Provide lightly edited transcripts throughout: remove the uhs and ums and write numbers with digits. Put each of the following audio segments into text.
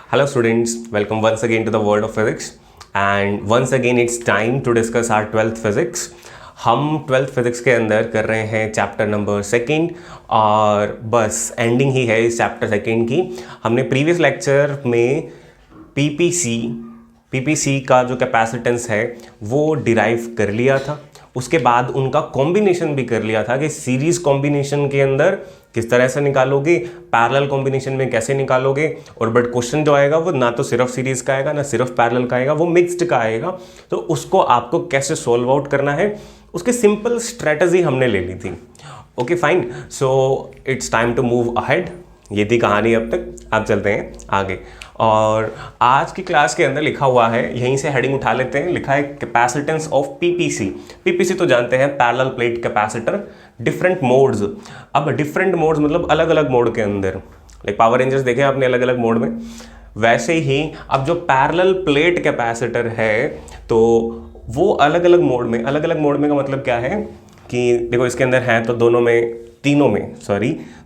Hello students, welcome once again to the world of physics and once again it's time to discuss our 12th physics. हम 12th physics के अंदर कर रहे हैं chapter number second और बस ending ही है इस चैप्टर सेकेंड की. हमने प्रीवियस लेक्चर में पीपीसी का जो कैपेसिटेंस है वो डिराइव कर लिया था. उसके बाद उनका कॉम्बिनेशन भी कर लिया था कि सीरीज कॉम्बिनेशन के अंदर किस तरह से निकालोगे, पैरेलल कॉम्बिनेशन में कैसे निकालोगे. और बट क्वेश्चन जो आएगा वो ना तो सिर्फ सीरीज का आएगा ना सिर्फ पैरेलल का आएगा, वो मिक्स्ड का आएगा. तो उसको आपको कैसे सोल्व आउट करना है उसकी सिंपल स्ट्रेटजी हमने ले ली थी. Okay fine, so it's time to move ahead. ये थी कहानी अब तक. अब चलते हैं आगे. और आज की क्लास के अंदर लिखा हुआ है, यहीं से हेडिंग उठा लेते हैं. लिखा है कैपेसिटेंस ऑफ पीपीसी. पीपीसी तो जानते हैं parallel plate capacitor. Different modes. अब डिफरेंट मोड्स मतलब अलग अलग मोड के अंदर, लाइक पावर रेंजर्स देखे आपने अलग अलग मोड में, वैसे ही अब जो पैरेलल प्लेट कैपेसिटर है तो वो अलग अलग मोड में. अलग अलग मोड में का मतलब क्या है कि देखो इसके अंदर है तो तीनों में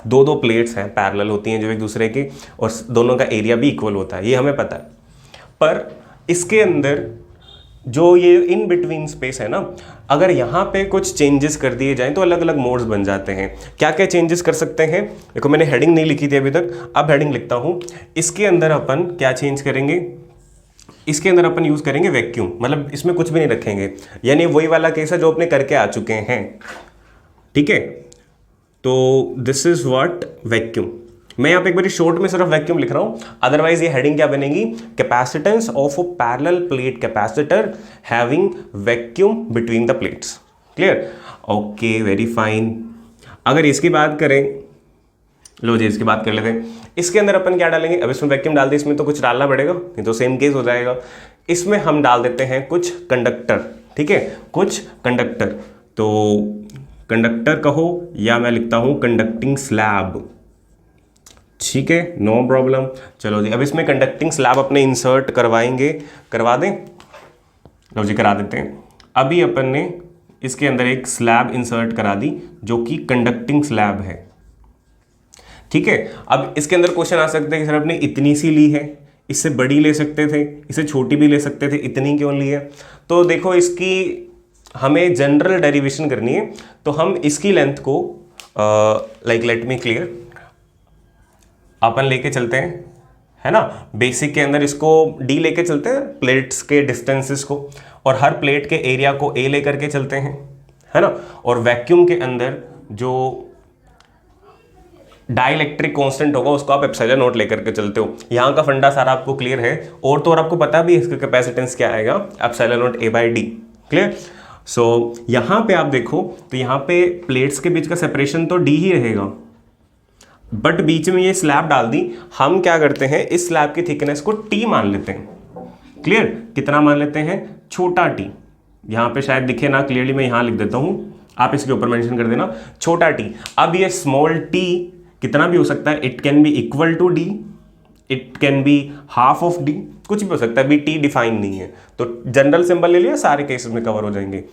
दो दो प्लेट्स हैं, पैरेलल होती हैं जो एक दूसरे की, और दोनों का एरिया भी इक्वल होता है, ये हमें पता है. पर इसके अंदर जो ये इन बिटवीन स्पेस है ना, अगर यहाँ पे कुछ चेंजेस कर दिए जाएं तो अलग अलग मोड्स बन जाते हैं. क्या क्या चेंजेस कर सकते हैं देखो, मैंने हेडिंग नहीं लिखी थी अभी तक, अब हेडिंग लिखता हूँ. इसके अंदर अपन क्या चेंज करेंगे, इसके अंदर अपन यूज करेंगे वैक्यूम. मतलब इसमें कुछ भी नहीं रखेंगे, यानी वही वाला केस है जो अपने करके आ चुके हैं. ठीक है, तो दिस इज व्हाट वैक्यूम. मैं यहाँ पे एक बार शॉर्ट में सिर्फ वैक्यूम लिख रहा हूँ, अदरवाइज ये हेडिंग क्या बनेगी, capacitance of a parallel plate capacitor having vacuum between the plates. Clear? Okay, very fine. अगर इसकी बात करें, लो जी इसकी बात कर लेते हैं. इसके अंदर अपन क्या डालेंगे, अब इसमें वैक्यूम डाल दे, इसमें तो कुछ डालना पड़ेगा, नहीं तो सेम केस हो जाएगा. इसमें हम डाल देते हैं कुछ कंडक्टर. ठीक है, कुछ कंडक्टर. तो कंडक्टर कहो या मैं लिखता हूं कंडक्टिंग स्लैब. ठीक है, नो प्रॉब्लम. चलो जी, अब इसमें कंडक्टिंग स्लैब अपने इंसर्ट करवाएंगे. करवा दें? लो जी करा देते हैं. अभी अपन ने इसके अंदर एक स्लैब इंसर्ट करा दी जो कि कंडक्टिंग स्लैब है. ठीक है, अब इसके अंदर क्वेश्चन आ सकते हैं कि सर आपने इतनी सी ली है, इससे बड़ी ले सकते थे, इससे छोटी भी ले सकते थे, इतनी क्यों ली है. तो देखो इसकी हमें जनरल डेरिवेशन करनी है, तो हम इसकी लेंथ को लाइक लेट मी क्लियर, अपन लेके चलते हैं, है ना. बेसिक के अंदर इसको डी लेके चलते हैं, प्लेट्स के डिस्टेंसेस को, और हर प्लेट के एरिया को ए लेकर के चलते हैं, है ना. और वैक्यूम के अंदर जो डाइलेक्ट्रिक कांस्टेंट होगा उसको आप एप्सिलॉन नॉट लेकर के चलते हो. यहाँ का फंडा सारा आपको क्लियर है, और तो और आपको पता भी है इसका कैपेसिटेंस क्या आएगा, epsilon not A by D. Clear? So यहाँ पे आप देखो तो यहाँ पे प्लेट्स के बीच का सेपरेशन तो डी ही रहेगा, बट बीच में ये स्लैब डाल दी. हम क्या करते हैं, इस स्लैब की थिकनेस को टी मान लेते हैं. क्लियर? कितना मान लेते हैं, छोटा टी. यहाँ पे शायद दिखे ना क्लियरली, मैं यहाँ लिख देता हूँ, आप इसके ऊपर मेंशन कर देना, छोटा टी. अब ये स्मॉल टी कितना भी हो सकता है, it can be equal to D, it can be half of D, कुछ भी हो सकता है. अभी टी डिफाइन नहीं है तो जनरल सिंबल ले लिया, सारे केसेस में कवर हो जाएंगे.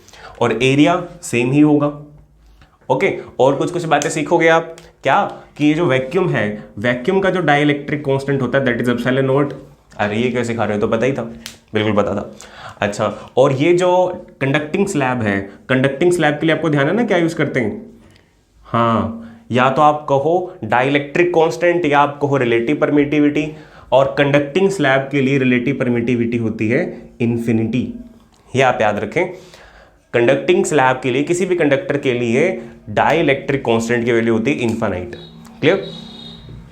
और एरिया सेम ही होगा. ओके, और कुछ कुछ बातें सीखोगे आप. क्या कि ये जो वैक्यूम है, वैक्यूम का जो डाइलेक्ट्रिक कांस्टेंट होता है दैट इज एप्सिलॉन नॉट. अरे ये कैसे सिखा रहे हो, तो पता ही था, बिल्कुल पता था. अच्छा, और ये जो कंडक्टिंग स्लैब है, कंडक्टिंग स्लैब के लिए आपको ध्यान है ना क्या यूज करते हैं. हाँ, या तो आप कहो डाइलेक्ट्रिक कांस्टेंट या आप कहो रिलेटिव परमिटिविटी, और कंडक्टिंग स्लैब के लिए रिलेटिव परमिटिविटी होती है इन्फिनिटी. ये आप याद रखें. कंडक्टिंग स्लैब के लिए, किसी भी कंडक्टर के लिए डाइलेक्ट्रिक कांस्टेंट की वैल्यू होती है इन्फिनाइट. क्लियर?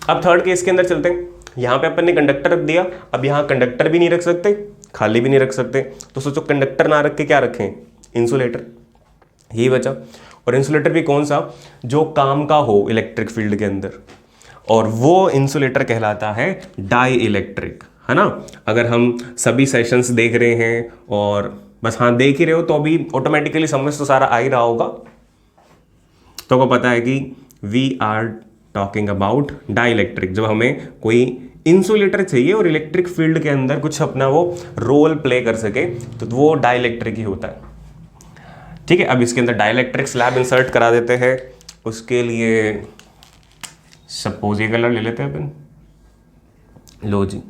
अब थर्ड केस के अंदर चलते हैं. यहां पे अपन ने कंडक्टर रख दिया, अब यहां कंडक्टर भी नहीं रख सकते, खाली भी नहीं रख सकते, तो सोचो कंडक्टर ना रख के क्या रखें, इंसुलेटर. यही बचा. और इंसुलेटर भी कौन सा, जो काम का हो इलेक्ट्रिक फील्ड के अंदर, और वो इंसुलेटर कहलाता है डाई इलेक्ट्रिक, है ना. अगर हम सभी सेशंस देख रहे हैं और बस हाँ देख ही रहे हो तो अभी ऑटोमेटिकली समझ तो सारा आ ही रहा होगा. तो को पता है कि we are talking about dielectric. जब हमें कोई इंसुलेटर चाहिए और इलेक्ट्रिक फील्ड के अंदर कुछ अपना वो रोल प्ले कर सके तो वो डाई इलेक्ट्रिक ही होता है. ठीक है, अब इसके अंदर डाइलेक्ट्रिक स्लैब इंसर्ट करा देते हैं. उसके लिए सपोज ये कलर ले लेते हैं अपन. लो जी,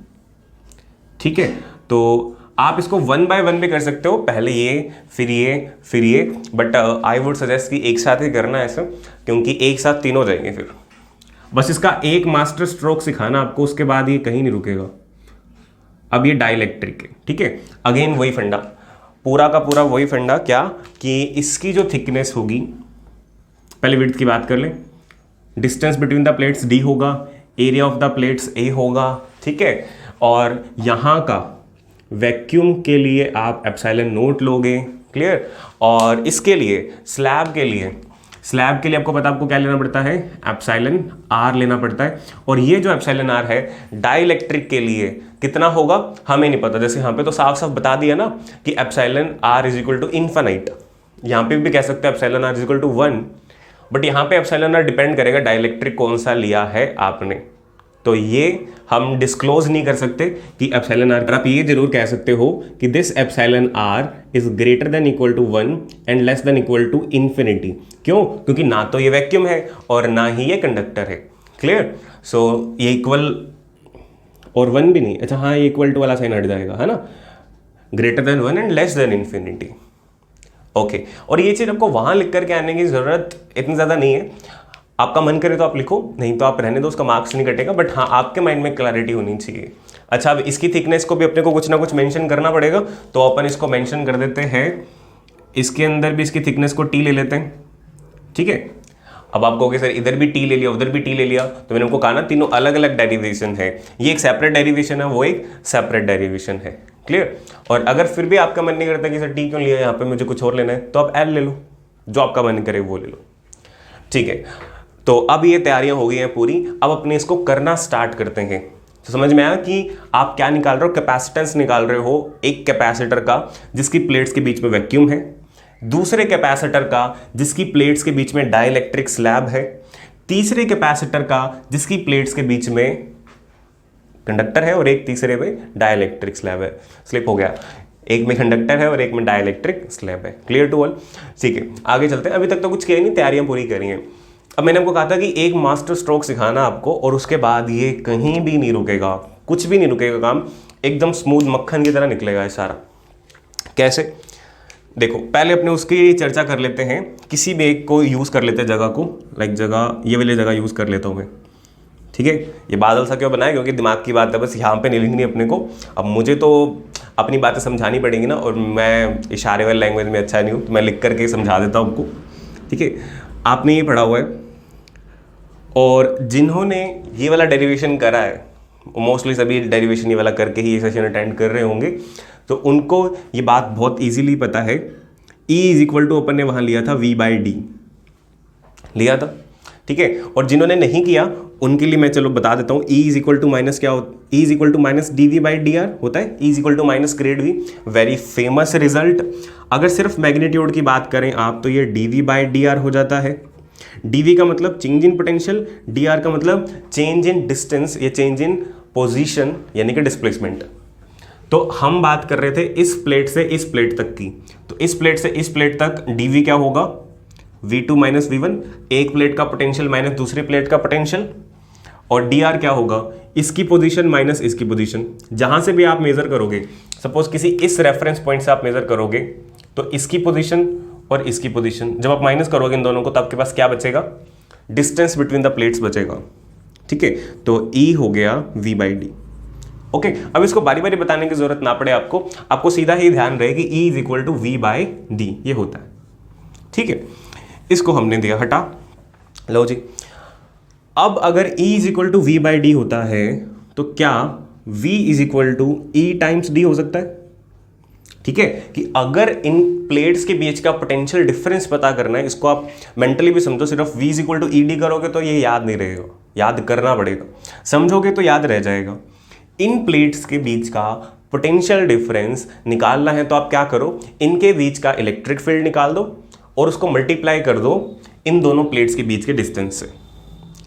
ठीक है, तो आप इसको 1 बाय 1 भी कर सकते हो, पहले ये फिर ये फिर ये, बट आई वुड सजेस्ट कि एक साथ ही करना ऐसा, क्योंकि एक साथ तीनों हो जाएंगे फिर। बस इसका एक मास्टर स्ट्रोक सिखाना आपको, उसके बाद ये कहीं नहीं रुकेगा। अब ये डाइलेक्ट्रिक है, ठीक है, अगेन वही फंडा, पूरा का पूरा वही फंडा, क्या कि इसकी जो थिकनेस होगी, पहले विड्थ की बात कर लें, distance between the plates d होगा, area of the plates a होगा, ठीक है, और यहाँ का वैक्यूम के लिए आप एप्सिलॉन नोट लोगे, क्लियर। और इसके लिए स्लैब के लिए आपको पता, आपको क्या लेना पड़ता है, एप्सिलॉन r लेना पड़ता है। और ये जो एप्सिलॉन r है डाइलेक्ट्रिक के लिए कितना होगा हमें नहीं पता, जैसे यहाँ पे तो साफ साफ बता दिया ना कि epsilon r is equal to infinite, यहाँ पे भी कह सकते हैं epsilon r is equal to 1, but यहाँ पे एप्सिलॉन r डिपेंड करेगा डाइलेक्ट्रिक कौन सा लिया है आपने, तो ये हम डिस्क्लोज नहीं कर सकते कि एप्सिलॉन r। आप ये जरूर कह सकते हो कि this epsilon r is greater than equal to 1 and less than equal to infinity. क्यों? क्योंकि ना तो ये वैक्यूम है और ना ही ये कंडक्टर है, क्लियर। सो ये इक्वल और 1 भी नहीं, अच्छा हाँ, ये इक्वल टू वाला साइन हट जाएगा, है ना, greater than 1 and less then infinity, okay. और ये चीज़ आपको वहाँ लिख करके आने की ज़रूरत इतनी ज़्यादा नहीं है, आपका मन करे तो आप लिखो, नहीं तो आप रहने दो, उसका मार्क्स नहीं कटेगा, बट हाँ आपके माइंड में क्लैरिटी होनी चाहिए। अच्छा, अब इसकी थिकनेस को भी अपने को कुछ ना कुछ मेंशन करना पड़ेगा, तो अपन इसको मेंशन कर देते हैं, इसके अंदर भी इसकी थिकनेस को टी ले लेते हैं, ठीक है। अब आप कहोगे सर इधर भी टी ले लिया उधर भी टी ले लिया, तो मैंने आपको कहा ना तीनों अलग अलग डेरिवेशन है, ये एक सेपरेट डेरिवेशन है, वो एक सेपरेट डेरिवेशन है, क्लियर। और अगर फिर भी आपका मन नहीं करता कि सर टी क्यों लिया, यहाँ पे मुझे कुछ और लेना है, तो आप एल ले लो, जो आपका मन करे वो ले लो, ठीक है। तो अब ये तैयारियां हो गई हैं पूरी, अब अपने इसको करना स्टार्ट करते हैं। तो समझ में आया कि आप क्या निकाल रहे हो, कैपेसिटेंस निकाल रहे हो, एक कैपेसिटर का जिसकी प्लेट्स के बीच में वैक्यूम है, दूसरे कैपेसिटर का जिसकी प्लेट्स के बीच में डाइलेक्ट्रिक स्लैब है, तीसरे कैपेसिटर का जिसकी प्लेट्स के बीच में कंडक्टर है और एक तीसरे में डाइलेक्ट्रिक स्लैब है। स्लिप हो गया, एक में कंडक्टर है और एक में डाइलेक्ट्रिक स्लैब है, क्लियर टू ऑल, ठीक है। आगे चलते हैं, अभी तक तो कुछ किया नहीं, तैयारियां पूरी करी हैं। अब मैंने आपको कहा था कि एक मास्टर स्ट्रोक सिखाना आपको, और उसके बाद ये कहीं भी नहीं रुकेगा, कुछ भी नहीं रुकेगा, काम एकदम स्मूथ मक्खन की तरह निकलेगा ये सारा। कैसे? देखो, पहले अपने उसकी चर्चा कर लेते हैं, किसी भी एक को यूज़ कर लेते हैं जगह को, लाइक जगह ये वाली जगह यूज़ कर लेता हूँ मैं, ठीक है। ये बादल सा क्यों बनाया, क्योंकि दिमाग की बात है, बस यहाँ पे नहीं लिखनी अपने को। अब मुझे तो अपनी बातें समझानी पड़ेंगी ना, और मैं इशारे वाली लैंग्वेज में अच्छा नहीं हूँ, तो मैं लिख करके समझा देता हूँ आपको, ठीक है। आपने ये पढ़ा हुआ है, और जिन्होंने ये वाला डेरिवेशन करा है, मोस्टली सभी डेरिवेशन ये वाला करके ही ये सेशन अटेंड कर रहे होंगे, तो उनको ये बात बहुत इजीली पता है। E इज इक्वल टू अपन ने वहाँ लिया था V/D लिया था, ठीक है। और जिन्होंने नहीं किया उनके लिए मैं चलो बता देता हूँ, E is equal to minus क्या होता है, E is equal to minus dV/dr होता है, E is equal to minus grad V, very famous result. अगर सिर्फ मैग्नीट्यूड की बात करें आप, तो ये dV/dr हो जाता है। dV का मतलब चेंज इन पोटेंशियल, dr का मतलब चेंज इन डिस्टेंस या चेंज इन पोजीशन, यानी कि डिस्प्लेसमेंट। तो हम बात कर रहे थे इस प्लेट से इस प्लेट तक की, तो इस प्लेट से इस प्लेट तक dV क्या होगा, V2 माइनस V1, एक प्लेट का पोटेंशियल माइनस दूसरी प्लेट का पोटेंशियल, और dr क्या होगा, इसकी पोजीशन माइनस इसकी पोजीशन। जहां से भी आप मेजर करोगे, सपोज किसी इस रेफरेंस पॉइंट से आप मेजर करोगे, तो इसकी पोजीशन और इसकी पोजीशन जब आप माइनस करोगे इन दोनों को, तो आपके पास क्या बचेगा, डिस्टेंस बिटवीन द प्लेट्स बचेगा, ठीक है। तो E हो गया V/D, ओके। अब इसको बारी बारी बताने की जरूरत ना पड़े आपको सीधा ही ध्यान रहे कि E is equal to V/D ये होता है, ठीक है। इसको हमने दिया हटा, लो जी। अब अगर E is equal to V/D होता है, तो क्या V is equal to E times D हो सकता है, ठीक है। कि अगर इन प्लेट्स के बीच का पोटेंशियल डिफरेंस पता करना है, इसको आप मेंटली भी समझो, सिर्फ V is equal to ED करोगे तो ये याद नहीं रहेगा, याद करना पड़ेगा, समझोगे तो याद रह जाएगा। इन प्लेट्स के बीच का पोटेंशियल डिफरेंस निकालना है, तो आप क्या करो, इनके बीच का इलेक्ट्रिक फील्ड निकाल दो और उसको मल्टीप्लाई कर दो इन दोनों प्लेट्स के बीच के डिस्टेंस से,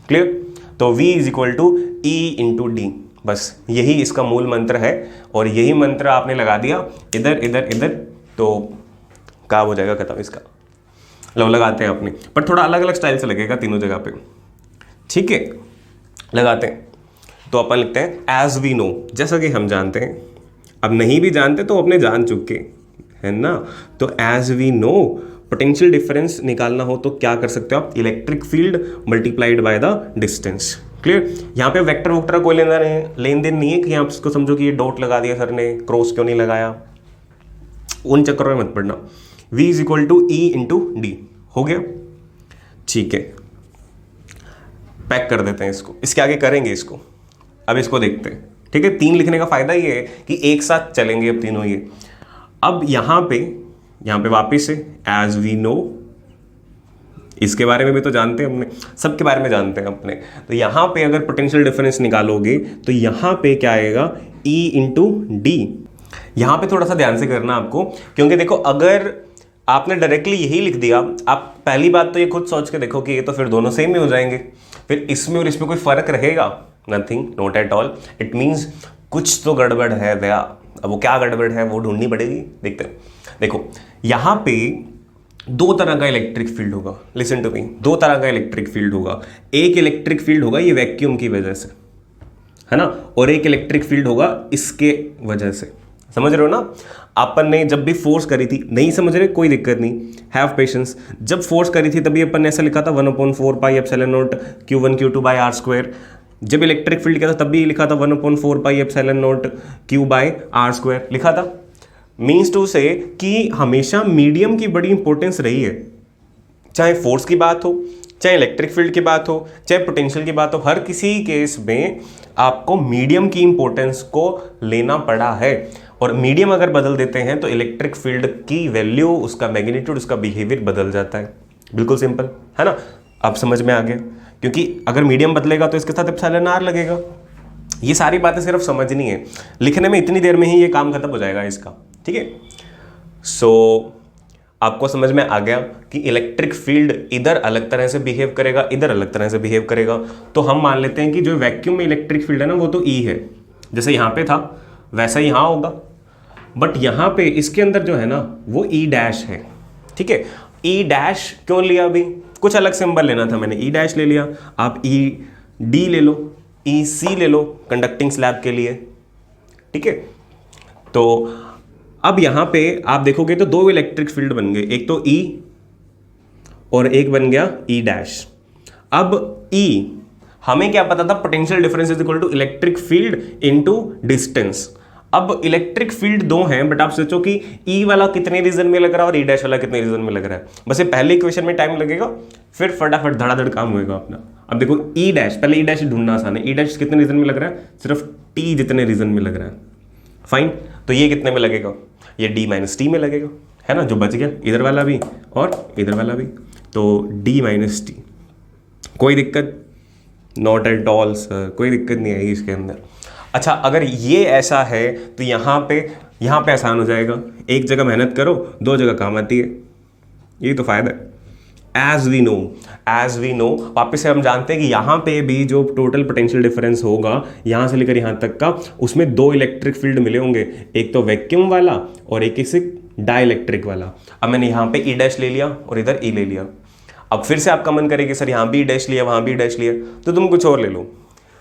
क्लियर। तो V is equal to E into D, बस यही इसका मूल मंत्र है, और यही मंत्र आपने लगा दिया इधर इधर इधर, तो काम हो जाएगा खत्म इसका। लो लगाते हैं अपने, पर थोड़ा अलग अलग स्टाइल से लगेगा तीनों जगह पे, ठीक है। लगाते हैं, तो अपन लिखते हैं एज वी नो, जैसा कि हम जानते हैं अब नहीं भी जानते तो अपने जान चुके, है ना। तो as we know potential difference निकालना हो तो क्या कर सकते हो आप, electric field multiplied by the distance. Clear. यहाँ पे वेक्टर वोक्टर कोई लेन देन नहीं है कि आप इसको समझो कि ये डॉट लगा दिया सर ने, क्रॉस क्यों नहीं लगाया, उन चक्करों में मत पड़ना। v is equal to E into D हो गया, ठीक है। पैक कर देते हैं इसको, इसके आगे करेंगे इसको, अब इसको देखते हैं, ठीक है। 3 लिखने का फायदा ये है कि एक साथ चलेंगे अब तीनों ये। अब यहाँ पे वापिस से एज वी नो, इसके बारे में भी तो जानते हैं अपने, सबके बारे में जानते हैं अपने। तो यहाँ पे अगर पोटेंशियल डिफरेंस निकालोगे तो यहाँ पे क्या आएगा, E इंटू डी। यहाँ पे थोड़ा सा ध्यान से करना आपको, क्योंकि देखो अगर आपने डायरेक्टली यही लिख दिया, आप पहली बात तो ये खुद सोच के देखो कि ये तो फिर दोनों सेम ही हो जाएंगे, फिर इसमें और इसमें कोई फर्क रहेगा, nothing, not at all. It means कुछ तो गड़बड़ है भैया। अब वो क्या गड़बड़ है वो ढूंढनी पड़ेगी, देखते हैं। देखो यहाँ पे 2 तरह का इलेक्ट्रिक फील्ड होगा, लिसन टू मी, 2 तरह का इलेक्ट्रिक फील्ड होगा। एक इलेक्ट्रिक फील्ड होगा ये वैक्यूम की वजह से, है ना, और एक इलेक्ट्रिक फील्ड होगा इसके वजह से। समझ रहे हो ना। अपन ने जब भी फोर्स करी थी, नहीं समझ रहे कोई दिक्कत नहीं, हैव पेशेंस। जब फोर्स करी थी तभी अपन ने ऐसा लिखा था 1/4 pi epsilon naught Q1 Q2 by R square. जब इलेक्ट्रिक फील्ड किया था तब भी लिखा था 1/4 pi epsilon naught Q by R square लिखा था। मीन्स टू से कि हमेशा मीडियम की बड़ी इंपॉर्टेंस रही है, चाहे फोर्स की बात हो, चाहे इलेक्ट्रिक फील्ड की बात हो, चाहे पोटेंशियल की बात हो, हर किसी केस में आपको मीडियम की इंपॉर्टेंस को लेना पड़ा है। और मीडियम अगर बदल देते हैं तो इलेक्ट्रिक फील्ड की वैल्यू, उसका मैग्नीट्यूड, उसका बिहेवियर बदल जाता है। बिल्कुल सिंपल, है ना। अब समझ में आ गया, क्योंकि अगर मीडियम बदलेगा तो इसके साथ एप्सिलॉन आर लगेगा। ये सारी बातें सिर्फ समझनी है, लिखने में इतनी देर में ही ये काम खत्म हो जाएगा इसका, ठीक है। सो आपको समझ में आ गया कि इलेक्ट्रिक फील्ड इधर अलग तरह से बिहेव करेगा, इधर अलग तरह से बिहेव करेगा। तो हम मान लेते हैं कि जो वैक्यूम में इलेक्ट्रिक फील्ड है ना वो तो E है, जैसे यहाँ पे था वैसा ही यहाँ होगा, बट यहाँ पे इसके अंदर जो है ना वो E डैश है, ठीक है। E डैश क्यों लिया, अभी कुछ अलग सिंबल लेना था, मैंने E डैश ले लिया। आप E D ले लो, E C ले लो कंडक्टिंग स्लैब के लिए, ठीक है। तो अब यहाँ पे आप देखोगे तो 2 इलेक्ट्रिक फील्ड बन गए, एक तो E और एक बन गया E डैश। अब E हमें क्या पता था, potential difference is equal to electric field into distance. अब इलेक्ट्रिक फील्ड 2 हैं, बट आप सोचो कि E वाला कितने रीजन में लग रहा है और E डैश वाला कितने रीजन में लग रहा है। बस ये पहले इक्वेशन में टाइम लगेगा, फिर फटाफट धड़ाधड़ काम होएगा अपना। अब देखो E डैश, पहले E डैश ढूंढना आसान है। E डैश कितने रीजन में लग रहा है, सिर्फ T जितने रीजन में लग रहा है, फाइन। तो ये कितने में लगेगा, ये D माइनस टी में लगेगा, है ना, जो बच गया इधर वाला भी और इधर वाला भी, तो D माइनस टी। कोई दिक्कत, नॉट एट ऑल सर, कोई दिक्कत नहीं आएगी इसके अंदर। अच्छा, अगर ये ऐसा है तो यहाँ पे आसान हो जाएगा, एक जगह मेहनत करो 2 जगह काम आती है, यही तो फायदा है। एज वी नो वापस से हम जानते हैं कि यहाँ पे भी जो टोटल पोटेंशियल डिफरेंस होगा यहाँ से लेकर यहाँ तक का, उसमें 2 इलेक्ट्रिक फील्ड मिले होंगे, एक तो वैक्यूम वाला और एक इसे डाइलेक्ट्रिक वाला। अब मैंने यहाँ पे E डैश ले लिया और इधर E ले लिया। अब फिर से आपका मन करे कि सर यहाँ भी डैश लिया वहाँ भी डैश लिया, तो तुम कुछ और ले लो।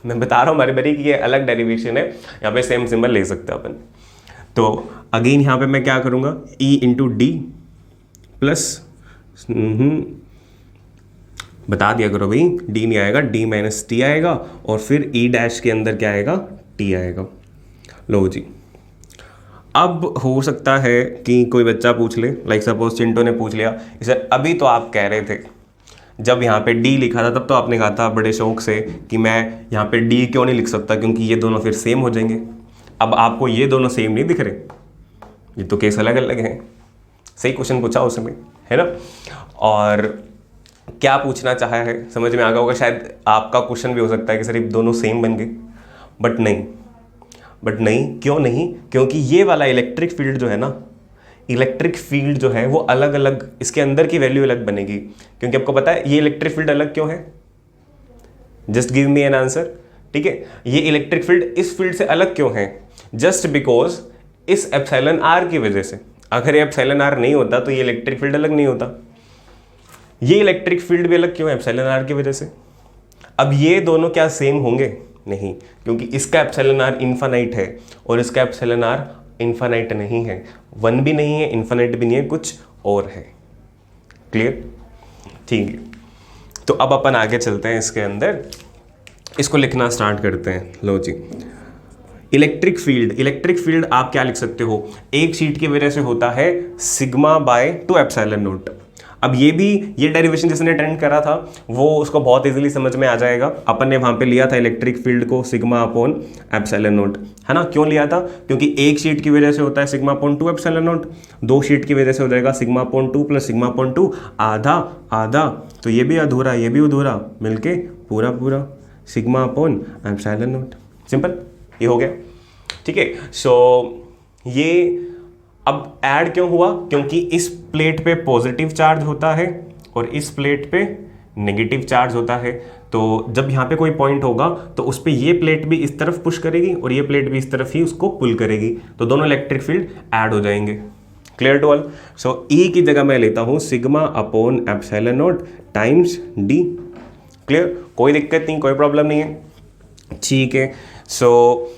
मैं बता रहा हूँ बारी बारी कि ये अलग डेरिवेशन है, यहाँ पे सेम सिंबल ले सकते हैं अपन। तो अगेन यहाँ पे मैं क्या करूँगा, E इंटू डी प्लस बता दिया करो भाई, D नहीं आएगा, D माइनस टी आएगा, और फिर E डैश के अंदर क्या आएगा, T आएगा। लो जी, अब हो सकता है कि कोई बच्चा पूछ ले, लाइक सपोज चिंटो ने पूछ लिया, सर अभी तो आप कह रहे थे जब यहाँ पे D लिखा था तब तो आपने कहा था बड़े शौक से कि मैं यहाँ पे D क्यों नहीं लिख सकता, क्योंकि ये दोनों फिर सेम हो जाएंगे। अब आपको ये दोनों सेम नहीं दिख रहे, ये तो केस अलग अलग हैं। सही क्वेश्चन पूछा उसमें, है ना। और क्या पूछना चाहा है समझ में आ गया होगा। शायद आपका क्वेश्चन भी हो सकता है कि सर ये दोनों सेम बन गए, बट नहीं, क्यों नहीं, क्योंकि ये वाला इलेक्ट्रिक फील्ड जो है ना, इलेक्ट्रिक फील्ड जो है वो अलग अलग, इसके अंदर की वैल्यू अलग बनेगी। क्योंकि आपको पता है ये इलेक्ट्रिक फील्ड अलग क्यों है, just give me an answer, ठीक है। ये इलेक्ट्रिक फील्ड इस फील्ड से अलग क्यों है, जस्ट बिकॉज इस एप्सिलॉन आर की वजह से। अगर ये एप्सिलॉन आर नहीं होता तो ये इलेक्ट्रिक फील्ड अलग नहीं होता। ये इलेक्ट्रिक फील्ड भी अलग क्यों है, एप्सिलॉन आर की वजह से। अब ये दोनों क्या सेम होंगे, नहीं, क्योंकि इसका एप्सिलॉन आर इन्फिनाइट है और इसका एप्सिलॉन आर इन्फानाइट नहीं है, 1 भी नहीं है, इन्फानाइट भी नहीं है, कुछ और है। क्लियर? ठीक है, तो अब अपन आगे चलते हैं इसके अंदर, इसको लिखना स्टार्ट करते हैं। लो जी, इलेक्ट्रिक फील्ड आप क्या लिख सकते हो, एक शीट की वजह से होता है सिग्मा बाय 2 एप्सिलॉन नॉट। अब ये डेरिवेशन जिसने अटेंड करा था वो उसको बहुत इजीली समझ में आ जाएगा। अपन ने वहां पे लिया था इलेक्ट्रिक फील्ड को सिग्मा अपॉन एप्सिलॉन नॉट, है ना। क्यों लिया था? क्योंकि एक शीट की वजह से होता है sigma upon 2 epsilon not, 2 sheet की वजह से हो जाएगा sigma upon 2 plus sigma upon 2, आधा आधा, तो ये भी अधूरा ये भी अधूरा, मिलके पूरा पूरा sigma upon epsilon not. Simple, ये हो गया। ठीक है, सो ये अब ऐड क्यों हुआ? क्योंकि इस प्लेट पे पॉजिटिव चार्ज होता है और इस प्लेट पे नेगेटिव चार्ज होता है। तो जब यहाँ पे कोई पॉइंट होगा तो उस पे ये प्लेट भी इस तरफ पुश करेगी और ये प्लेट भी इस तरफ ही उसको पुल करेगी, तो दोनों इलेक्ट्रिक फील्ड ऐड हो जाएंगे। Clear to all? So E की जगह मैं लेता हूँ sigma upon epsilon not times D. Clear? कोई दिक्कत नहीं, कोई प्रॉब्लम नहीं है। ठीक है, सो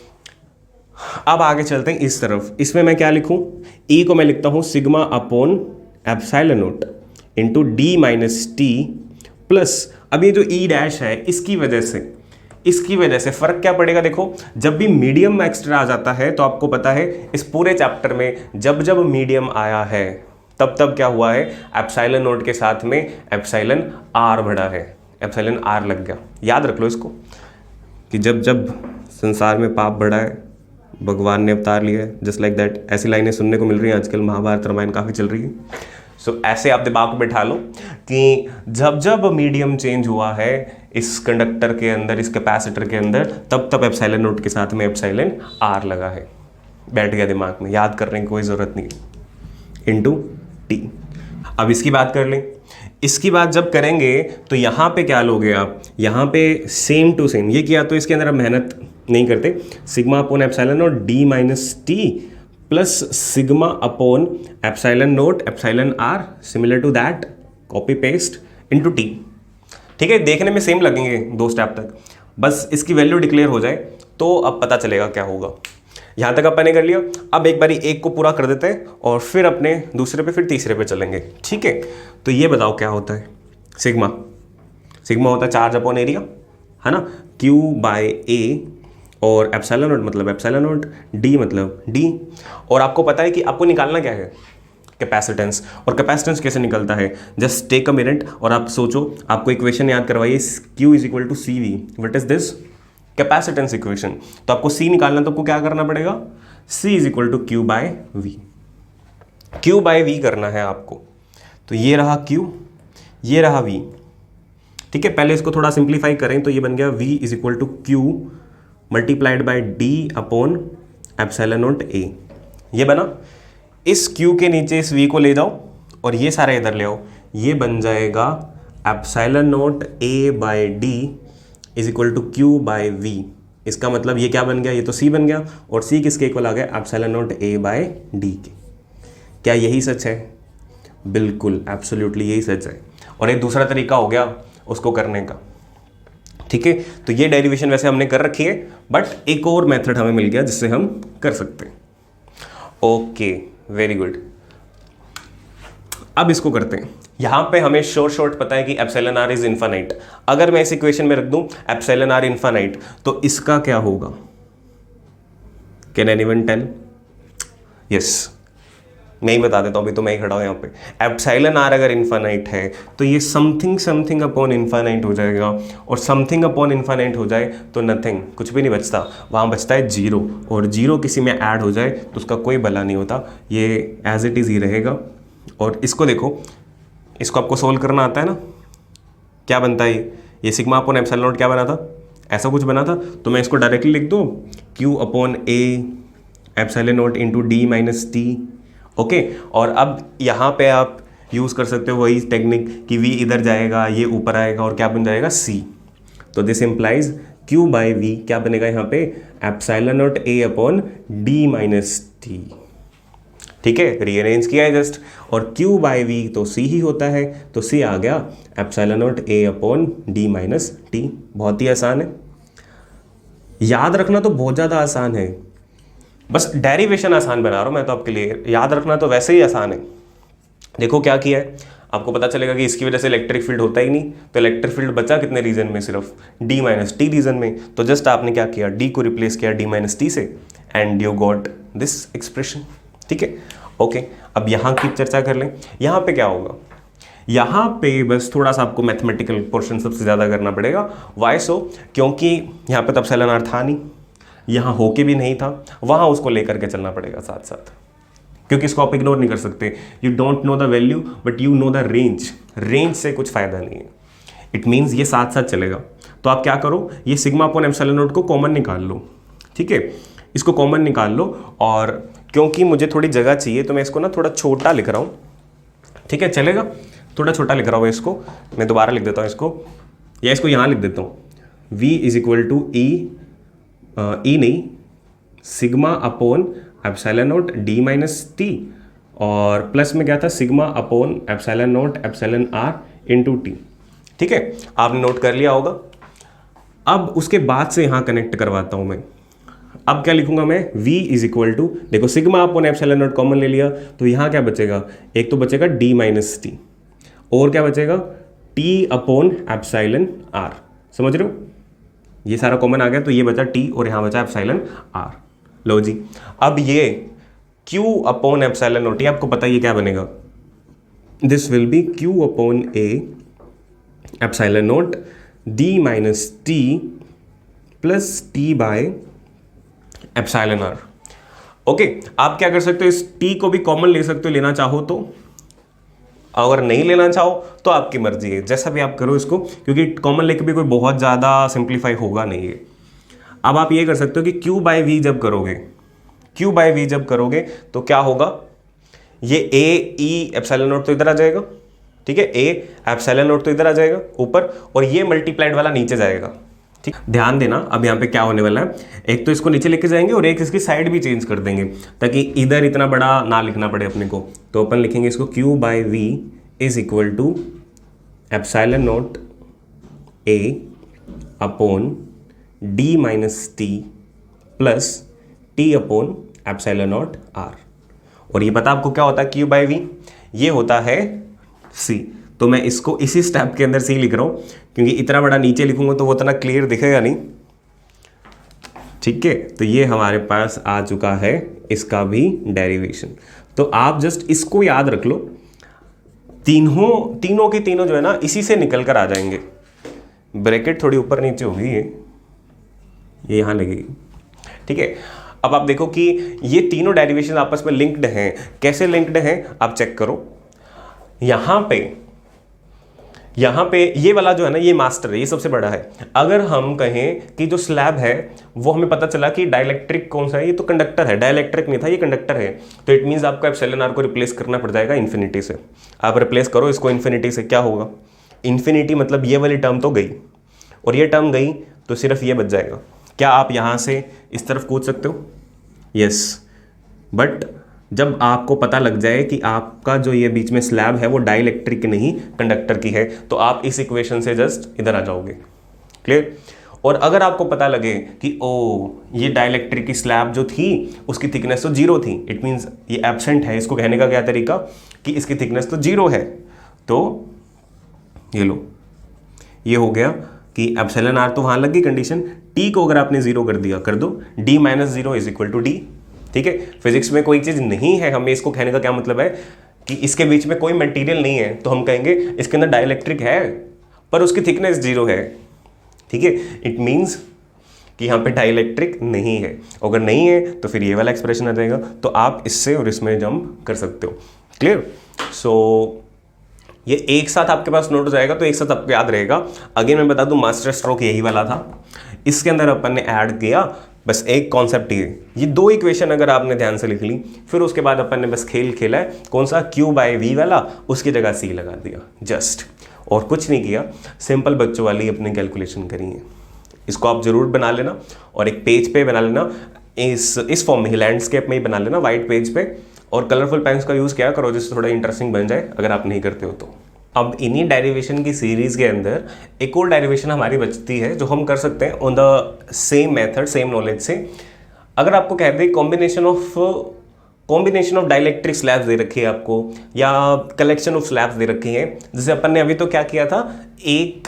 अब आगे चलते हैं इस तरफ। इसमें मैं क्या लिखूं? ई को मैं लिखता हूं sigma upon epsilon not into D minus T plus, अब ये जो ई डैश है इसकी वजह से फर्क क्या पड़ेगा? देखो, जब भी मीडियम एक्स्ट्रा आ जाता है तो आपको पता है इस पूरे चैप्टर में जब जब मीडियम आया है तब तब क्या हुआ है, एप्सिलॉन नॉट के साथ में एप्सिलॉन आर बढ़ा है, एप्सिलॉन आर लग गया। याद रख लो इसको कि जब जब संसार में पाप बढ़ा है भगवान ने अवतार लिया है, जस्ट लाइक दैट। ऐसी लाइनें सुनने को मिल रही हैं आजकल, महाभारत रामायण काफ़ी चल रही है। सो ऐसे आप दिमाग में बैठा लो कि जब जब मीडियम चेंज हुआ है इस कंडक्टर के अंदर, इस कैपेसिटर के अंदर, तब तब एप्सिलॉन नॉट के साथ में एप्सिलॉन आर लगा है। बैठ गया दिमाग में, याद करने की कोई ज़रूरत नहीं है। Into T. अब इसकी बात कर लें। इसकी बात जब करेंगे तो यहाँ पे क्या लोगे आप, यहाँ पे सेम टू सेम ये किया, तो इसके अंदर आप मेहनत नहीं करते। Sigma upon epsilon naught D minus T plus sigma upon epsilon naught epsilon R, similar to that, copy paste into T. ठीक है, देखने में सेम लगेंगे 2 स्टेप तक, बस इसकी वैल्यू डिक्लेयर हो जाए तो अब पता चलेगा क्या होगा। यहाँ तक अपन ने कर लिया। अब एक बारी एक को पूरा कर देते हैं और फिर अपने दूसरे पे, फिर तीसरे पे चलेंगे। ठीक है, तो ये बताओ क्या होता है सिग्मा होता है चार्ज अपॉन एरिया, है ना, क्यू बाय ए, और एप्सिलॉन नॉट मतलब एप्सिलॉन नॉट, डी मतलब डी। और आपको पता है कि आपको निकालना क्या है, कैपेसिटेंस। और कैपेसिटेंस कैसे निकलता है? जस्ट टेक अ मिनट और आप सोचो, आपको इक्वेशन याद करवाइए, Q is equal to C V. What is this? Capacitance equation. तो आपको सी निकालना, तो आपको क्या करना पड़ेगा? C is equal to Q by V, Q by V करना है आपको। तो ये रहा क्यू, ये रहा वी। ठीक है, पहले इसको थोड़ा सिंप्लीफाई करें तो ये बन गया V is equal to Q multiplied by D upon epsilon not A. ये बना। इस क्यू के नीचे इस वी को ले जाओ और ये सारा इधर ले आओ, ये बन जाएगा epsilon not A by D is equal to Q by V. इसका मतलब ये क्या बन गया? ये तो सी बन गया, और सी किसके इक्वल आ गया? Epsilon not A by D के। क्या यही सच है? बिल्कुल, एब्सोल्युटली यही सच है। और एक दूसरा तरीका हो गया उसको करने का। ठीक है, तो ये डेरिवेशन वैसे हमने कर रखी है, बट एक और मेथड हमें मिल गया जिससे हम कर सकते हैं। Okay, very good. अब इसको करते हैं। यहां पे हमें शॉर्ट पता है कि एप्सिलॉन आर इज इनफाइनाइट। अगर मैं इस इक्वेशन में रख दूं एप्सिलॉन आर इनफाइनाइट, तो इसका क्या होगा? Can anyone tell? यस, मैं ही बता देता हूं, अभी तो मैं ही खड़ा हूं यहाँ पे। एप्सिलॉन आर अगर इनफाइनाइट है तो ये समथिंग अपॉन इनफाइनाइट हो जाएगा, और समथिंग अपॉन इनफाइनाइट हो जाए तो नथिंग, कुछ भी नहीं बचता, वहाँ बचता है जीरो। और जीरो किसी में ऐड हो जाए तो उसका कोई भला नहीं होता, ये एज इट इज़ ही रहेगा। और इसको देखो, इसको आपको सोल्व करना आता है ना, क्या बनता है ये सिग्मा अपॉन एप्सिलॉन नॉट क्या बना था? ऐसा कुछ बना था। तो मैं इसको डायरेक्टली लिख दूँ, Q upon A epsilon not into D minus T. Okay, और अब यहाँ पे आप यूज़ कर सकते हो वही टेक्निक कि v इधर जाएगा, ये ऊपर आएगा, और क्या बन जाएगा? c। तो this implies q by V क्या बनेगा यहाँ पे? Epsilon naught a upon D minus T. ठीक है, रीअरेंज किया है जस्ट, और q बाई वी तो c ही होता है, तो c आ गया epsilon naught a upon D minus T. बहुत ही आसान है, याद रखना तो बहुत ज़्यादा आसान है। बस डेरिवेशन आसान बना रहा हूँ मैं तो आपके लिए, याद रखना तो वैसे ही आसान है। देखो क्या किया है, आपको पता चलेगा कि इसकी वजह से इलेक्ट्रिक फील्ड होता ही नहीं, तो इलेक्ट्रिक फील्ड बचा कितने रीजन में, सिर्फ d माइनस टी रीजन में। तो जस्ट आपने क्या किया, d को रिप्लेस किया d माइनस टी से and you got this expression. ठीक है, ओके। अब यहाँ की चर्चा कर लें। यहाँ पे क्या होगा, यहाँ पे बस थोड़ा सा आपको मैथमेटिकल पोर्शन सबसे ज़्यादा करना पड़ेगा। वाई सो, क्योंकि यहाँ पे तब एप्सिलॉन आर था नहीं, यहाँ होके भी नहीं था, वहाँ उसको लेकर के चलना पड़ेगा साथ साथ, क्योंकि इसको आप इग्नोर नहीं कर सकते। You don't know the value but you know the range, range से कुछ फायदा नहीं है। इट मीन्स ये साथ साथ चलेगा। तो आप क्या करो, ये सिग्मा अपॉन एप्सिलॉन नॉट को कॉमन निकाल लो। ठीक है, इसको कॉमन निकाल लो, और क्योंकि मुझे थोड़ी जगह चाहिए तो मैं इसको ना थोड़ा छोटा लिख रहा हूँ। ठीक है, चलेगा, थोड़ा छोटा लिख रहा हूँ इसको, मैं दोबारा लिख देता हूँ इसको, या इसको यहाँ लिख देता हूँ, v is equal to E नहीं, sigma upon epsilon naught D minus T, और प्लस में क्या था, sigma upon epsilon naught epsilon R into T. ठीक है, आपने नोट कर लिया होगा। अब उसके बाद से यहाँ कनेक्ट करवाता हूँ मैं। अब क्या लिखूंगा मैं, v इज इक्वल टू, देखो sigma upon epsilon not common ले लिया, तो यहाँ क्या बचेगा, एक तो बचेगा d माइनस टी, और क्या बचेगा, t अपॉन एप्सिलॉन r। समझ रहे हो, ये सारा कॉमन आ गया, तो ये बचा t और यहाँ बचा एप्सिलॉन r। लो जी, अब ये q अपॉन एप्सिलॉन नॉट, ये आपको पता है ये क्या बनेगा, this will be q upon a epsilon naught d minus T plus t by epsilon R. Okay, आप क्या कर सकते हो, इस t को भी कॉमन ले सकते हो लेना चाहो तो, अगर नहीं लेना चाहो तो आपकी मर्जी है, जैसा भी आप करो इसको, क्योंकि कॉमन लेके भी कोई बहुत ज़्यादा सिंप्लीफाई होगा नहीं है। अब आप ये कर सकते हो कि q बाई वी जब करोगे, q बाई वी जब करोगे तो क्या होगा, ये a e एप्सिलॉन नॉट तो इधर आ जाएगा। ठीक है, a एप्सिलॉन नॉट तो इधर आ जाएगा ऊपर, और ये मल्टीप्लाइड वाला नीचे जाएगा। ठीक, ध्यान देना, अब यहाँ पे क्या होने वाला है, एक तो इसको नीचे लेके जाएंगे और एक इसकी साइड भी चेंज कर देंगे, ताकि इधर इतना बड़ा ना लिखना पड़े अपने को। तो अपन लिखेंगे इसको q by V is equal to epsilon naught a upon d minus T plus t upon epsilon naught r। और ये पता आपको क्या होता है q बाई वी, ये होता है c। तो मैं इसको इसी स्टेप के अंदर c लिख रहा हूँ, क्योंकि इतना बड़ा नीचे लिखूंगा तो वो इतना क्लियर दिखेगा नहीं। ठीक है, तो ये हमारे पास आ चुका है इसका भी डेरिवेशन। तो आप जस्ट इसको याद रख लो, तीनों के तीनों जो है ना इसी से निकल कर आ जाएंगे। ब्रैकेट थोड़ी ऊपर नीचे होगी, ये यहाँ लगेगी। ठीक है, अब आप देखो कि ये तीनों डेरिवेशन आपस में लिंक्ड हैं। कैसे लिंक्ड हैं आप चेक करो। यहाँ पे ये वाला जो है ना, ये मास्टर है, ये सबसे बड़ा है। अगर हम कहें कि जो स्लैब है वो हमें पता चला कि डाइलेक्ट्रिक कौन सा है, ये तो कंडक्टर है, डाइलेक्ट्रिक नहीं था, ये कंडक्टर है। तो इट मीन्स आपको एप्सिलॉन आर को रिप्लेस करना पड़ जाएगा इन्फिनिटी से। आप रिप्लेस करो इसको इन्फिनिटी से, क्या होगा, इन्फिनिटी मतलब ये वाली टर्म तो गई, और ये टर्म गई तो सिर्फ ये बच जाएगा। क्या आप यहाँ से इस तरफ कूद सकते हो? यस, बट जब आपको पता लग जाए कि आपका जो ये बीच में स्लैब है वो डाइलेक्ट्रिक नहीं कंडक्टर की है, तो आप इस इक्वेशन से जस्ट इधर आ जाओगे। क्लियर? और अगर आपको पता लगे कि ओ ये डाइलेक्ट्रिक की स्लैब जो थी उसकी थिकनेस तो 0 थी, इट मीन्स ये एब्सेंट है, इसको कहने का क्या तरीका कि इसकी थिकनेस तो 0 है, तो ये लो, ये हो गया कि एप्सिलॉन आर तो वहाँ लग गई कंडीशन, टी को अगर आपने 0 कर दिया, कर दो, d minus 0 is equal to D. ठीक है, फिजिक्स में कोई चीज़ नहीं है, हमें इसको कहने का क्या मतलब है कि इसके बीच में कोई मटेरियल नहीं है, तो हम कहेंगे इसके अंदर डाइलेक्ट्रिक है पर उसकी थिकनेस 0 है। ठीक है, इट मीन्स कि यहाँ पे डाइलेक्ट्रिक नहीं है। अगर नहीं है तो फिर ये वाला एक्सप्रेशन आ जाएगा, तो आप इससे और इसमें जंप कर सकते हो। क्लियर? सो ये एक साथ आपके पास नोट हो जाएगा, तो एक साथ आपको याद रहेगा। अगेन मैं बता दूं, मास्टर स्ट्रोक यही वाला था, इसके अंदर अपन ने ऐड किया बस एक कॉन्सेप्ट ये 2 इक्वेशन अगर आपने ध्यान से लिख ली, फिर उसके बाद अपन ने बस खेल खेला है, कौन सा, q बाई वी वाला, उसकी जगह c लगा दिया जस्ट, और कुछ नहीं किया। सिंपल बच्चों वाली अपनी कैलकुलेशन करी है। इसको आप जरूर बना लेना और एक पेज पे बना लेना, इस फॉर्म में लैंडस्केप में ही बना लेना, वाइट पेज पे, और कलरफुल पेन्स का यूज़ क्या करो जिससे थोड़ा इंटरेस्टिंग बन जाए, अगर आप नहीं करते हो तो। अब इन्हीं डेरिवेशन की सीरीज़ के अंदर एक और डेरिवेशन हमारी बचती है जो हम कर सकते हैं on the same method, same knowledge से। अगर आपको कह दे कॉम्बिनेशन ऑफ डाइलेक्ट्रिक स्लैब्स दे रखी है आपको, या कलेक्शन ऑफ स्लैब्स दे रखी है, जैसे अपन ने अभी तो क्या किया था, एक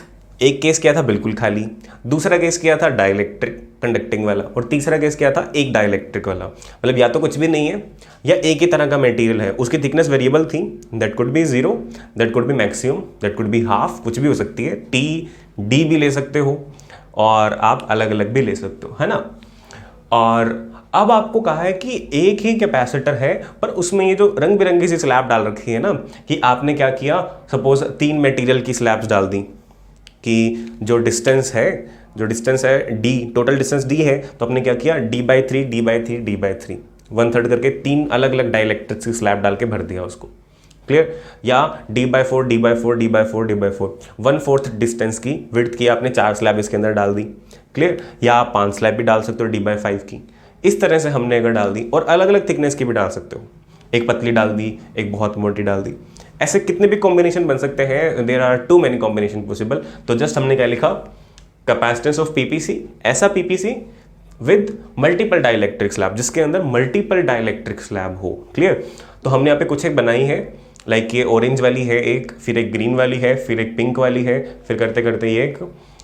केस किया था बिल्कुल खाली, दूसरा केस किया था डाइलेक्ट्रिक कंडक्टिंग वाला, और तीसरा केस किया था एक डाइलेक्ट्रिक वाला। मतलब या तो कुछ भी नहीं है या एक ही तरह का मटेरियल है, उसकी थिकनेस वेरिएबल थी, that could be 0, that could be maximum, that could be half, कुछ भी हो सकती है, टी डी भी ले सकते हो और आप अलग अलग भी ले सकते हो, है ना। और अब आपको कहा है कि एक ही कैपेसिटर है पर उसमें ये जो रंग बिरंगी सी स्लैब डाल रखी है ना, कि आपने क्या किया, सपोज 3 मटेरियल की स्लैब्स डाल दी, कि जो डिस्टेंस है d, टोटल डिस्टेंस d है, तो आपने क्या किया, d/3 d/3 d/3 1/3 करके 3 अलग अलग डाइलेक्ट्रिक की स्लैब डाल के भर दिया उसको, क्लियर। या d/4 d/4 d/4 d/4 1/4 distance की विड्थ की आपने 4 स्लैब इसके अंदर डाल दी, क्लियर। या आप 5 स्लैब भी डाल सकते हो d/5 की, इस तरह से हमने अगर डाल दी, और अलग अलग थिकनेस की भी डाल सकते हो, एक पतली डाल दी, एक बहुत मोटी डाल दी, ऐसे कितने भी कॉम्बिनेशन बन सकते हैं, there are too many combination possible. तो जस्ट हमने क्या लिखा, कैपेसिटेंस ऑफ पीपीसी, ऐसा PPC with multiple dielectric slab, जिसके अंदर मल्टीपल डाइलेक्ट्रिक स्लैब हो, क्लियर। तो हमने यहाँ पे कुछ एक बनाई है, लाइक ये ऑरेंज वाली है एक, फिर एक ग्रीन वाली है, फिर एक पिंक वाली है, फिर करते करते ये एक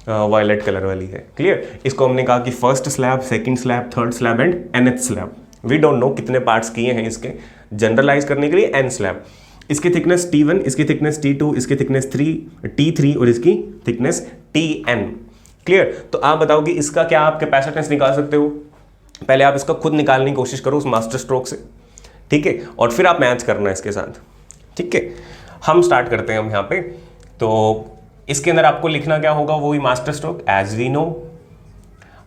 वायलेट कलर वाली है, क्लियर। इसको हमने कहा कि first slab, second slab, third slab and nth slab. We don't know कितने पार्ट्स किए हैं इसके, जनरलाइज करने के लिए n स्लैब। इसकी थिकनेस T1, इसकी थिकनेस T2, इसकी थिकनेस T3 और इसकी थिकनेस Tn, क्लियर। तो आप बताओ कि इसका क्या आप कैपेसिटेंस निकाल सकते हो, पहले आप इसका खुद निकालने की कोशिश करो उस मास्टर स्ट्रोक से, ठीक है, और फिर आप मैच करना है इसके साथ, ठीक है। हम स्टार्ट करते हैं हम यहाँ पे। तो इसके अंदर आपको लिखना क्या होगा, वो ही master stroke, as we know.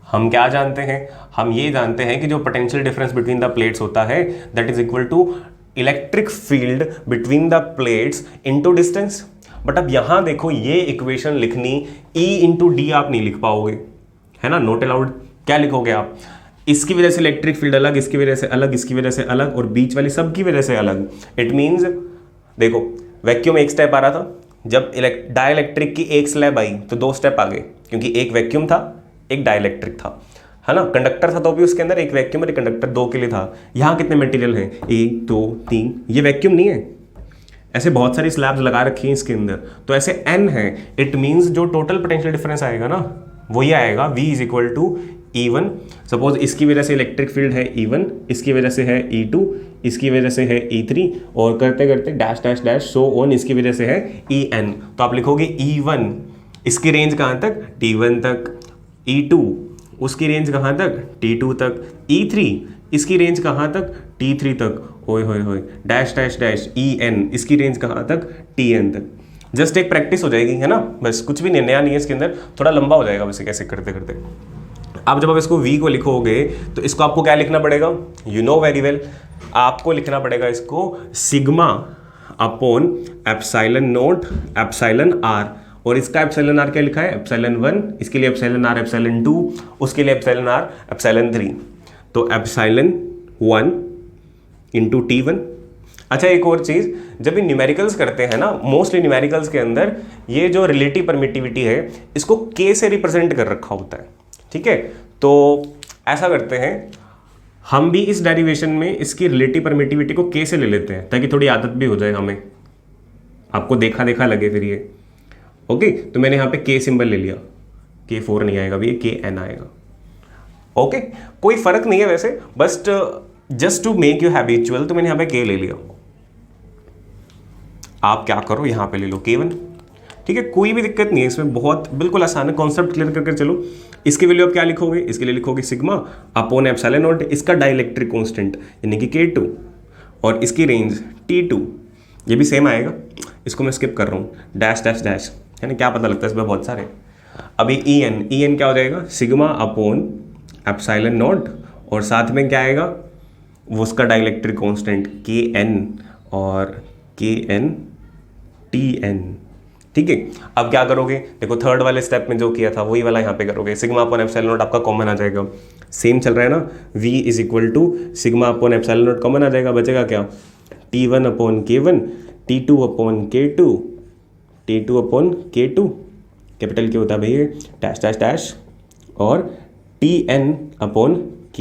हम क्या जानते हैं, हम ये जानते हैं कि जो potential difference between the plates होता है, that is equal to electric field between the plates into distance. But अब यहां देखो, ये इक्वेशन लिखनी E इंटू डी आप नहीं लिख पाओगे, है ना, नोट अलाउड। क्या लिखोगे आप, इसकी वजह से इलेक्ट्रिक फील्ड अलग, इसकी वजह से अलग, इसकी वजह से अलग, और बीच वाली सब की वजह से अलग। इट मीन्स देखो, वैक्यूम एक स्टेप आ रहा था, जब डाइलेक्ट्रिक की एक स्लैब आई तो 2 स्टेप आ गए, क्योंकि एक वैक्यूम था, एक डाइलेक्ट्रिक था, है ना। कंडक्टर था तो भी उसके अंदर एक वैक्यूम और एक कंडक्टर 2 के लिए था। यहाँ कितने मटेरियल हैं, 1 2 3, ये वैक्यूम नहीं है, ऐसे बहुत सारी स्लैब्स लगा रखी हैं इसके अंदर, तो ऐसे n है। इट मीन्स जो टोटल पोटेंशियल डिफरेंस आएगा ना, वो ये आएगा V is equal to E1। Suppose इसकी वजह से इलेक्ट्रिक फील्ड है E1, इसकी वजह से है E2, इसकी वजह से है E3, और करते करते dash dash dash so on, इसकी वजह से है En। तो आप लिखोगे E1, इसकी रेंज कहाँ तक, T1 तक, E2 उसकी रेंज कहाँ तक, T2 तक, E3 इसकी रेंज कहाँ तक, T3 तक, ओए होए होए, डैश डैश डैश En इसकी रेंज कहाँ तक, Tn तक। जस्ट एक प्रैक्टिस हो जाएगी, है ना, बस कुछ भी नया नहीं है इसके अंदर, थोड़ा लंबा हो जाएगा वैसे कैसे करते करते। अब जब आप इसको V को लिखोगे तो इसको आपको क्या लिखना पड़ेगा, यू नो वेरी वेल, आपको लिखना पड़ेगा इसको sigma upon epsilon naught epsilon r, और इसका एप्सिलॉन r क्या लिखा है, एप्सिलॉन 1, इसके लिए एप्सिलॉन r एप्सिलॉन 2, उसके लिए एप्सिलॉन r एप्सिलॉन 3, तो एप्सिलॉन 1 इंटू T1। अच्छा, एक और चीज़, जब ये न्यूमेरिकल्स करते हैं ना, मोस्टली न्यूमेरिकल्स के अंदर ये जो रिलेटिव परमिटिविटी है, इसको K से रिप्रेजेंट कर रखा होता है, ठीक है। तो ऐसा करते हैं, हम भी इस डेरिवेशन में इसकी रिलेटिव परमिटिविटी को K से ले लेते हैं, ताकि थोड़ी आदत भी हो जाए हमें, आपको देखा देखा लगे फिर ये, ओके। तो मैंने यहाँ पे K सिंबल ले लिया, K4 नहीं आएगा भी, Kn आएगा, ओके। कोई फर्क नहीं है वैसे, बस just to make you habitual, तो मैंने यहाँ पे K ले लिया। आप क्या करो, यहाँ पे ले लो K1, ठीक है, कोई भी दिक्कत नहीं है इसमें, बहुत बिल्कुल आसान है, कॉन्सेप्ट क्लियर करके चलो। इसकी वैल्यू आप क्या लिखोगे, इसके लिए लिखोगे सिग्मा अपॉन एप्सिलॉन नॉट, इसका डाइलेक्ट्रिक कांस्टेंट यानी कि K2, और इसकी रेंज T2, ये भी सेम आएगा। इसको मैं स्किप कर रहा हूँ, डैश डैश डैश, है ना, क्या पता लगता है इसमें बहुत सारे। अभी En क्या हो जाएगा, सिग्मा अपॉन एप्सिलॉन नॉट, और साथ में क्या आएगा, वो उसका डाइलेक्ट्रिक कांस्टेंट Kn और Kn Tn, ठीक है। अब क्या करोगे, देखो थर्ड वाले स्टेप में जो किया था वही वाला यहाँ पे करोगे, सिग्मा अपॉन एप्सिलॉन नॉट आपका कॉमन आ जाएगा, सेम चल रहा है ना, V is equal to sigma upon epsilon not common आ जाएगा, बचेगा क्या, T1 upon K1, T2 upon K2, T2 upon K2, capital क्या होता है भैया, डैश डैश डैश, और Tn अपॉन K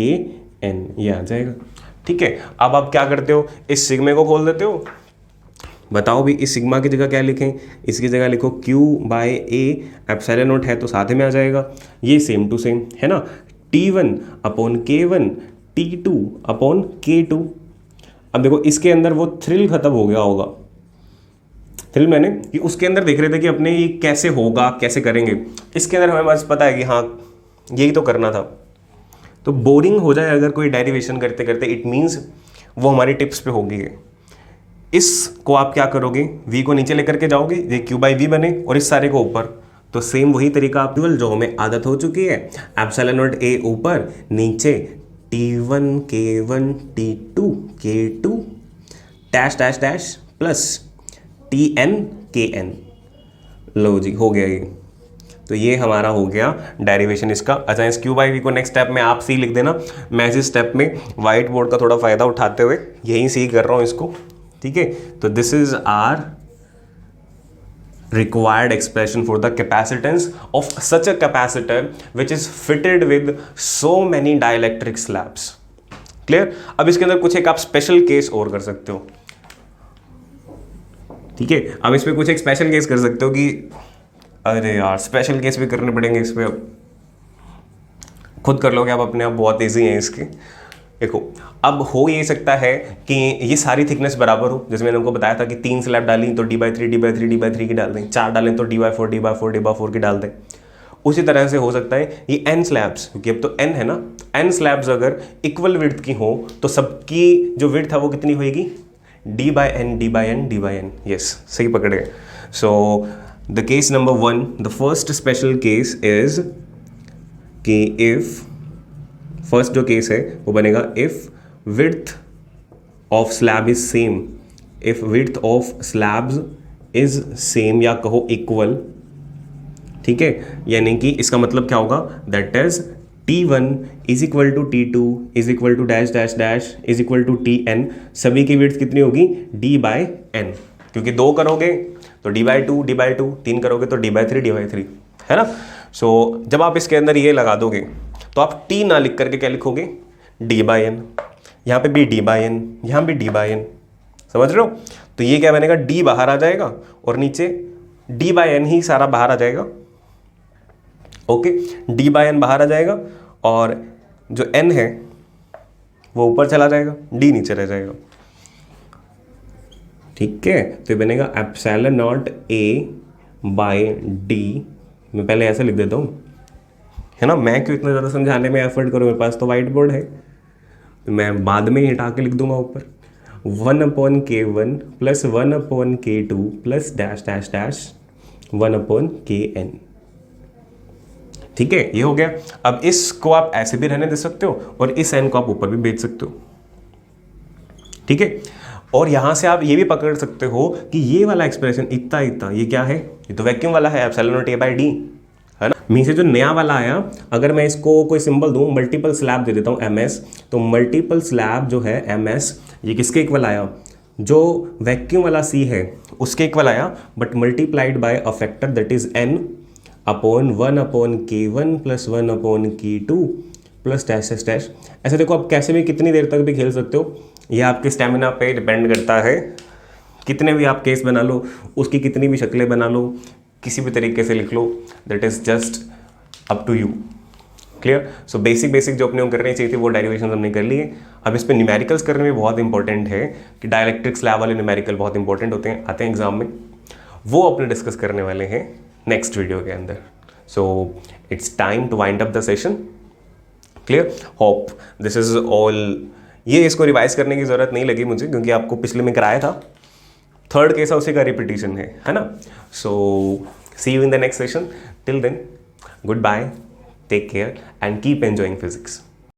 एन, ये आ जाएगा। ठीक है, अब आप क्या करते हो, इस सिग्मा को खोल देते हो। बताओ भी इस सिग्मा की जगह क्या लिखें, इसकी जगह लिखो Q by A, epsilon naught है तो साथ में आ जाएगा, ये सेम टू सेम है ना, T1 upon K1 T2 upon K2। अब देखो इसके अंदर वो थ्रिल खत्म हो गया होगा, थ्रिल मैंने कि उसके अंदर देख रहे थे कि अपने ये कैसे होगा, कैसे करेंगे, इसके अंदर हमें बस पता है कि हाँ यही तो करना था। तो बोरिंग हो जाए अगर कोई डेरिवेशन करते करते, इट मीन्स वो हमारी टिप्स पे होगी। इसको आप क्या करोगे, v को नीचे लेकर के जाओगे, ये q बाई वी बने और इस सारे को ऊपर, तो सेम वही तरीका आप जो हमें आदत हो चुकी है, एप्सिलॉन नॉट a ऊपर, नीचे T1 K1 T2 K2 dash dash dash plus Tn Kn। लो जी, हो गया ये। तो ये हमारा हो गया डेरिवेशन इसका। अच्छा, इस q बाई वी को नेक्स्ट स्टेप में आप सी लिख देना, मैं इस स्टेप में व्हाइट बोर्ड का थोड़ा फ़ायदा उठाते हुए यहीं सी कर रहा हूँ इसको। ठीक है, तो this is our required expression for the capacitance of such a capacitor which is fitted with so many dielectric slabs. Clear? अब इसके अंदर कुछ एक आप स्पेशल केस और कर सकते हो। ठीक है, अब इसमें कुछ एक स्पेशल केस कर सकते हो कि अरे यार स्पेशल केस भी करने पड़ेंगे इस पे, अब खुद कर लोगे आप अपने आप, बहुत ईजी है इसके। देखो अब हो ये सकता है कि ये सारी थिकनेस बराबर हो, जैसे मैंने उनको बताया था कि 3 स्लैब डाली तो d/3 d/3 d/3 की डाल दें, 4 डालें तो d/4 d/4 d/4 की डाल दें। उसी तरह से हो सकता है ये n स्लैब्स, क्योंकि अब तो n है ना, n स्लैब्स अगर इक्वल विड्थ की हो तो सबकी जो विड्थ है वो कितनी होएगी, d/n d/n d/n। यस, सही पकड़े। So the case number 1, the first special case is कि इफ, फर्स्ट जो केस है वो बनेगा if width of slab is same, if width of slabs is same या कहो इक्वल। ठीक है, यानी कि इसका मतलब क्या होगा, that is T1 is equal to T2 is equal to dash dash dash is equal to Tn। सभी की विड्थ कितनी होगी, d/n, क्योंकि 2 करोगे तो d/2 d/2, 3 करोगे तो d/3 d/3, है ना। सो जब आप इसके अंदर ये लगा दोगे तो आप T ना लिख करके क्या लिखोगे, d/n, यहाँ पे भी d/n, यहाँ भी d/n, समझ रहे हो। तो ये क्या बनेगा, d बाहर आ जाएगा और नीचे d/n ही सारा बाहर आ जाएगा। ओके, d/n बाहर आ जाएगा और जो n है वो ऊपर चला जाएगा, d नीचे रह जाएगा। ठीक है, तो ये बनेगा epsilon naught a by d। मैं पहले ऐसे लिख देता हूँ, है ना, मैं क्यों इतना ज़्यादा समझाने में एफर्ट करूँ, मेरे पास तो वाइट बोर्ड है, तो मैं बाद में ही हटा के लिख दूंगा ऊपर 1/K1 plus 1/K2 plus dash dash dash 1/Kn। ठीक है, ये हो गया। अब इसको आप ऐसे भी रहने दे सकते हो और इस n को आप ऊपर भी भेज सकते हो। ठीक है, और यहां से आप ये भी पकड़ सकते हो कि ये वाला एक्सप्रेशन इतना इतना, ये क्या है, ये तो वैक्यूम वाला है, epsilon naught a by d, है ना। मी से जो नया वाला आया, अगर मैं इसको कोई सिंबल दूं, मल्टीपल स्लैब दे देता हूं ms, तो मल्टीपल स्लैब जो है ms, ये किसके इक्वल आया, जो वैक्यूम वाला c है उसके इक्वल आया, but multiplied by a factor that is n upon 1/K1 plus 1/K2 plus dash dash dash. ऐसे देखो आप कैसे भी कितनी देर तक भी खेल सकते हो, ये आपके स्टेमिना पे डिपेंड करता है। कितने भी आप केस बना लो, उसकी कितनी भी शक्लें बना लो, किसी भी तरीके से लिख लो, that is just up to you. Clear. So basic जो अपने करनी चाहिए थी वो डेरिवेशन हमने कर लिए। अब इस पे न्यूमेरिकल्स करने में बहुत इंपॉर्टेंट है कि डायलैक्ट्रिक स्लैब वाले न्यूमेरिकल बहुत इंपॉर्टेंट होते हैं, आते हैं एग्जाम में, वो अपने डिस्कस करने वाले हैं नेक्स्ट वीडियो के अंदर। So it's time to wind up the session. Clear, hope this is all. ये इसको रिवाइज करने की ज़रूरत नहीं लगी मुझे, क्योंकि आपको पिछले में कराया था। थर्ड केस है, उसी का रिपीटिशन है ना। So see you in the next session. Till then, good bye, take care and keep enjoying physics.